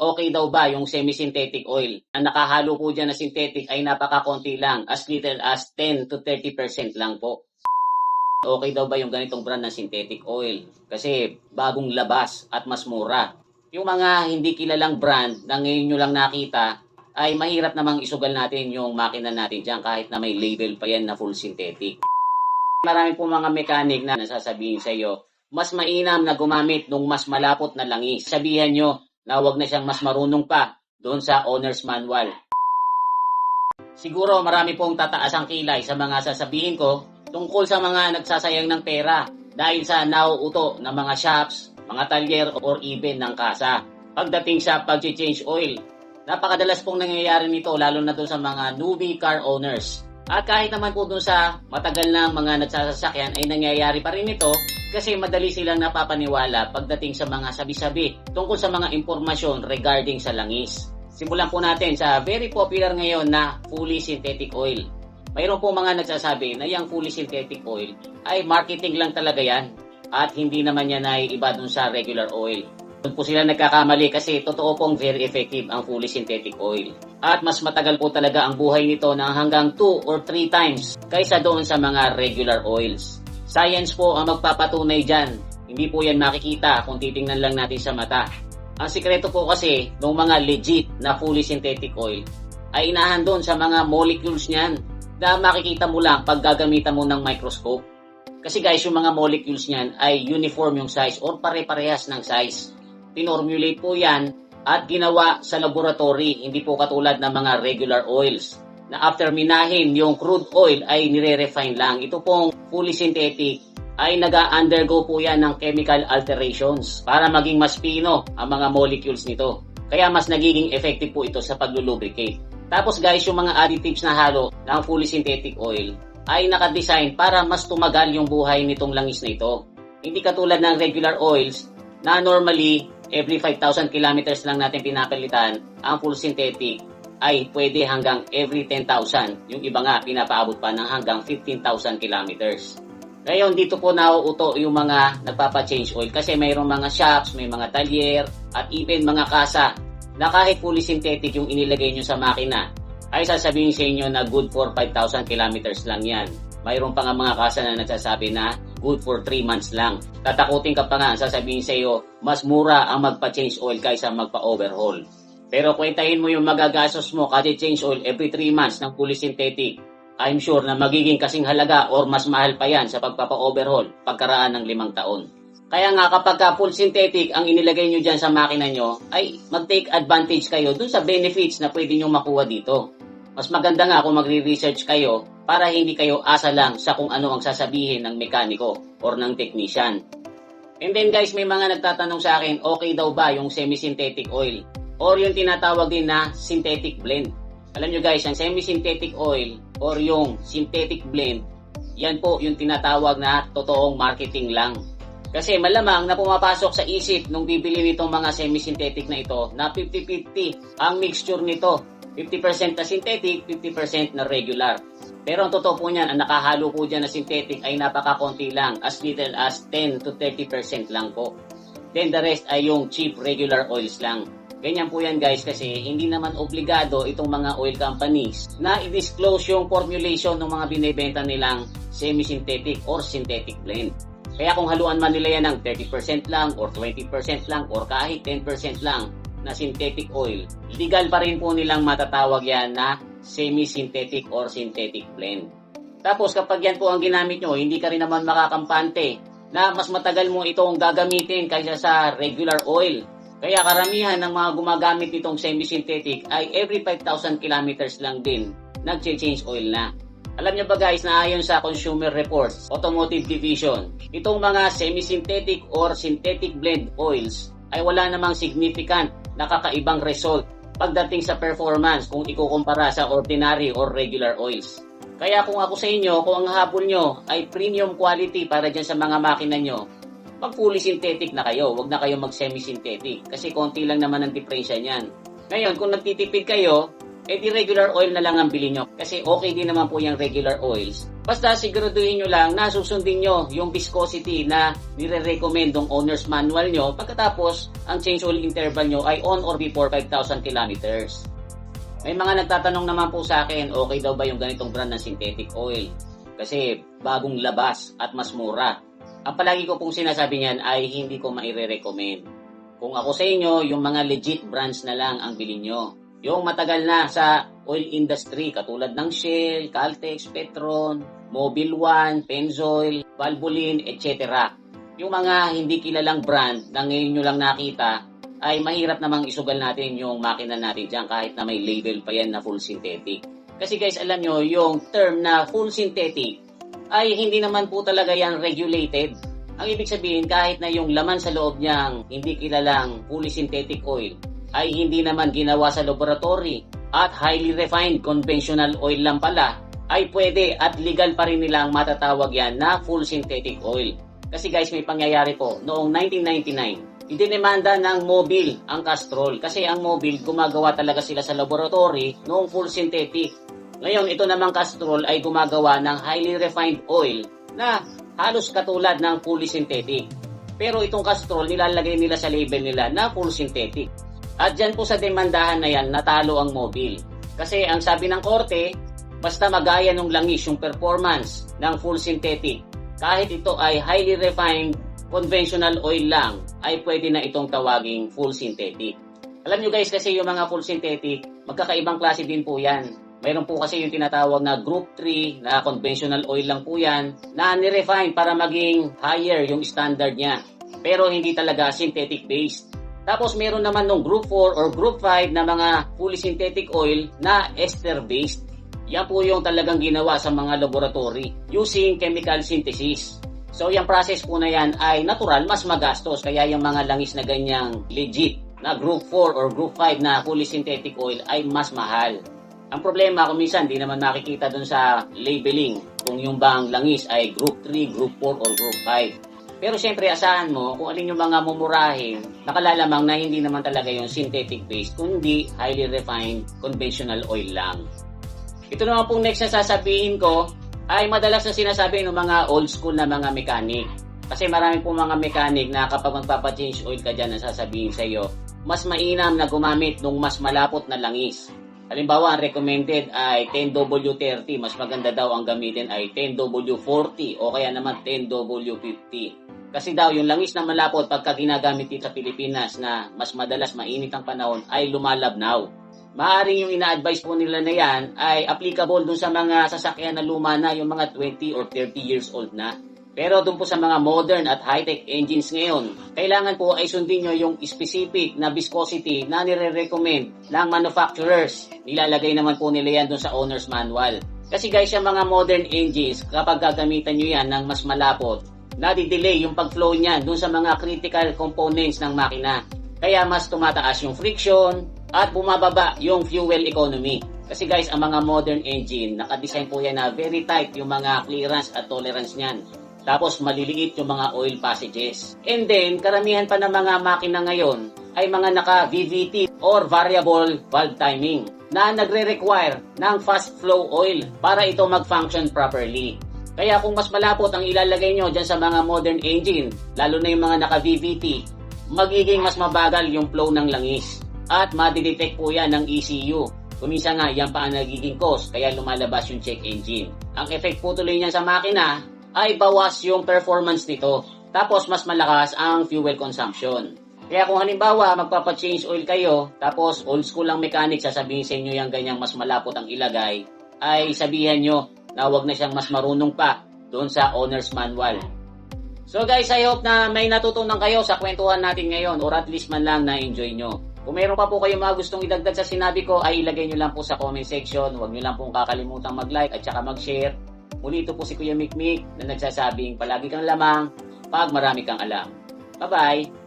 okay daw ba yung semi-synthetic oil. Ang nakahalo po dyan na synthetic ay napakakonti lang, as little as 10 to 30% lang po. Okay daw ba yung ganitong brand ng synthetic oil? Kasi bagong labas at mas mura. Yung mga hindi kilalang brand na ngayon nyo lang nakita, ay mahirap namang isugal natin yung makina natin dyan kahit na may label pa yan na full synthetic. Marami po mga mechanic na nasasabihin sa iyo, mas mainam na gumamit ng mas malapot na langis. Sabihan nyo na wag na siyang mas marunong pa doon sa owner's manual. Siguro marami pong tataas ang kilay sa mga sasabihin ko tungkol sa mga nagsasayang ng pera dahil sa nauuto ng mga shops, mga talyer or even ng kasa. Pagdating sa pag-change oil, napakadalas pong nangyayari nito lalo na doon sa mga newbie car owners. At kahit naman po dun sa matagal na mga nagsasasakyan ay nangyayari pa rin ito kasi madali silang napapaniwala pagdating sa mga sabi-sabi tungkol sa mga impormasyon regarding sa langis. Simulan po natin sa very popular ngayon na fully synthetic oil. Mayroon po mga nagsasabi na yung fully synthetic oil ay marketing lang talaga yan at hindi naman yan ay iba dun sa regular oil. Doon po sila nagkakamali kasi totoo pong very effective ang fully synthetic oil. At mas matagal po talaga ang buhay nito ng hanggang 2 or 3 times kaysa doon sa mga regular oils. Science po ang magpapatunay dyan. Hindi po yan makikita kung titingnan lang natin sa mata. Ang sikreto po kasi ng mga legit na fully synthetic oil ay inahan doon sa mga molecules niyan na makikita mo lang pag gagamitan mo ng microscope. Kasi guys, yung mga molecules niyan ay uniform yung size or pare-parehas ng size. Pinormulate po yan at ginawa sa laboratory, hindi po katulad ng mga regular oils na after minahin yung crude oil ay nire-refine lang. Ito pong fully synthetic ay nag-undergo po yan ng chemical alterations para maging mas pino ang mga molecules nito. Kaya mas nagiging effective po ito sa paglulubricate. Tapos guys, yung mga additives na halo ng fully synthetic oil ay nakadesign para mas tumagal yung buhay nitong langis na ito. Hindi katulad ng regular oils na normally every 5,000 kilometers lang natin pinapalitan, ang full synthetic ay pwede hanggang every 10,000. Yung iba nga, pinapaabot pa ng hanggang 15,000 kilometers. Ngayon, dito po nauuto yung mga nagpapa-change oil kasi mayroong mga shops, may mga talyer, at even mga kasa na kahit fully synthetic yung inilagay nyo sa makina, ay sasabihin sa inyo na good for 5,000 kilometers lang yan. Mayroon pa nga mga kasa na nagsasabi na good for 3 months lang. Tatakutin ka pa nga, sasabihin sa iyo, mas mura ang magpa-change oil kaysa magpa-overhaul. Pero kwentahin mo yung magagastos mo kasi change oil every 3 months ng fully synthetic. I'm sure na magiging kasing halaga or mas mahal pa yan sa pagpapa-overhaul pagkaraan ng 5 taon. Kaya nga kapag full synthetic ang inilagay nyo dyan sa makina nyo, ay mag-take advantage kayo dun sa benefits na pwede nyo makuha dito. Mas maganda nga kung magre-research kayo para hindi kayo asa lang sa kung ano ang sasabihin ng mekaniko or ng technician. And then guys, may mga nagtatanong sa akin, okay daw ba yung semi-synthetic oil or yung tinatawag din na synthetic blend? Alam nyo guys, ang semi-synthetic oil or yung synthetic blend, yan po yung tinatawag na totoong marketing lang. Kasi malamang na pumapasok sa isip nung bibili nitong mga semi-synthetic na ito na 50-50 ang mixture nito. 50% na synthetic, 50% na regular. Pero ang totoo po niyan, ang nakahalo po dyan na synthetic ay napakakonti lang, as little as 10 to 30% lang po. Then the rest ay yung cheap regular oils lang. Ganyan po yan guys kasi hindi naman obligado itong mga oil companies na i-disclose yung formulation ng mga binibenta nilang semi-synthetic or synthetic blend. Kaya kung haluan man nila yan ng 30% lang or 20% lang or kahit 10% lang na synthetic oil, legal pa rin po nilang matatawag yan na semi-synthetic or synthetic blend. Tapos kapag yan po ang ginamit nyo, hindi ka rin naman makakampante na mas matagal mo itong gagamitin kaysa sa regular oil. Kaya karamihan ng mga gumagamit nitong semi-synthetic ay every 5,000 kilometers lang din nag-change oil na. Alam niyo ba guys na ayon sa Consumer Reports, Automotive Division, itong mga semi-synthetic or synthetic blend oils ay wala namang significant na kakaibang result pagdating sa performance kung ikukumpara sa ordinary or regular oils. Kaya kung ako sa inyo, kung ang habol nyo ay premium quality para dyan sa mga makina nyo, mag fully synthetic na kayo, wag na kayo mag semi-synthetic kasi konti lang naman ang diferensya niyan. Ngayon, kung nagtitipid kayo, di regular oil na lang ang bilhin nyo kasi okay din naman po yung regular oils Basta siguraduhin nyo lang na susundin nyo yung viscosity na nire-recommend ng owner's manual nyo pagkatapos ang change oil interval nyo ay on or before 5,000 kilometers. May mga nagtatanong naman po sa akin, okay daw ba yung ganitong brand ng synthetic oil? Kasi bagong labas at mas mura. Ang palagi ko pong sinasabi niyan ay hindi ko maire-recommend. Kung ako sa inyo, yung mga legit brands na lang ang bilhin nyo. Yung matagal na sa oil industry katulad ng Shell, Caltex, Petron, Mobil One, Pennzoil, Valvoline, etc. Yung mga hindi kilalang brand na ngayon nyo lang nakita ay mahirap namang isugal natin yung makina natin dyan kahit na may label pa yan na full synthetic. Kasi guys, alam nyo, yung term na full synthetic ay hindi naman po talaga yan regulated. Ang ibig sabihin, kahit na yung laman sa loob niyang hindi kilalang fully synthetic oil ay hindi naman ginawa sa laboratory at highly refined conventional oil lang pala, ay pwede at legal pa rin nilang matatawag yan na full synthetic oil. Kasi guys, may pangyayari po, noong 1999, idinemanda ng Mobil ang Castrol kasi ang Mobil gumagawa talaga sila sa laboratory noong full synthetic. Ngayon, ito namang Castrol ay gumagawa ng highly refined oil na halos katulad ng fully synthetic. Pero itong Castrol, nilalagay nila sa label nila na full synthetic. At dyan po sa demandahan na yan, natalo ang Mobil. Kasi ang sabi ng korte, basta magaya ng langis yung performance ng full synthetic, kahit ito ay highly refined conventional oil lang, ay pwede na itong tawaging full synthetic. Alam nyo guys, kasi yung mga full synthetic, magkakaibang klase din po yan. Mayroon po kasi yung tinatawag na Group 3 na conventional oil lang po yan na nirefine para maging higher yung standard niya. Pero hindi talaga synthetic based. Tapos meron naman nung Group 4 or Group 5 na mga fully synthetic oil na ester based. Yan po yung talagang ginawa sa mga laboratory using chemical synthesis. So yung process po na yan ay natural, mas magastos. Kaya yung mga langis na ganyang legit na Group 4 or Group 5 na fully synthetic oil ay mas mahal. Ang problema kung minsan di naman makikita dun sa labeling kung yung bang langis ay Group 3, Group 4 or Group 5. Pero syempre asahan mo kung alin yung mga mumurahin, nakalalamang na hindi naman talaga yung synthetic based kundi highly refined conventional oil lang. Ito naman pong next na sasabihin ko ay madalas na sinasabi ng mga old school na mga mechanic. Kasi marami pong mga mechanic na kapag magpapa-change oil ka dyan na sasabihin sa iyo, mas mainam na gumamit ng mas malapot na langis. Halimbawa, ang recommended ay 10W30, mas maganda daw ang gamitin ay 10W40 o kaya naman 10W50. Kasi daw yung langis na malapot pagka ginagamit dito sa Pilipinas na mas madalas mainit ang panahon ay lumalabnaw. Maaaring yung ina-advise po nila na yan ay applicable dun sa mga sasakyan na luma na, yung mga 20 or 30 years old na. Pero dun po sa mga modern at high-tech engines ngayon, kailangan po ay sundin nyo yung specific na viscosity na nire-recommend ng manufacturers. Nilalagay naman po nila yan dun sa owner's manual. Kasi guys, yung mga modern engines, kapag gagamitan nyo yan ng mas malapot, nadi-delay yung pag-flow niyan dun sa mga critical components ng makina. Kaya mas tumataas yung friction, at bumababa yung fuel economy. Kasi guys, ang mga modern engine, nakadesign po yan na very tight yung mga clearance at tolerance niyan. Tapos maliliit yung mga oil passages. And then, karamihan pa ng mga makina ngayon ay mga naka-VVT or variable valve timing na nagre-require ng fast flow oil para ito mag-function properly. Kaya kung mas malapot ang ilalagay nyo dyan sa mga modern engine, lalo na yung mga naka-VVT, magiging mas mabagal yung flow ng langis. At madidetect po yan ng ECU. Kumisa nga, yan pa ang nagiging cause, kaya lumalabas yung check engine. Ang effect po tuloy niyan sa makina ay bawas yung performance nito. Tapos mas malakas ang fuel consumption. Kaya kung halimbawa magpapa-change oil kayo, tapos old school lang mechanic, sasabihin sa inyo yung ganyang mas malapot ang ilagay, ay sabihan nyo na wag na siyang mas marunong pa doon sa owner's manual. So guys, I hope na may natutunan kayo sa kwentuhan natin ngayon or at least man lang na-enjoy nyo. Kung meron pa po kayong mga gustong idagdag sa sinabi ko, ay ilagay nyo lang po sa comment section. Huwag nyo lang pong kakalimutan mag-like at saka mag-share. Muli ito po si Kuya Mikmik na nagsasabing palagi kang lamang pag marami kang alam. Bye-bye!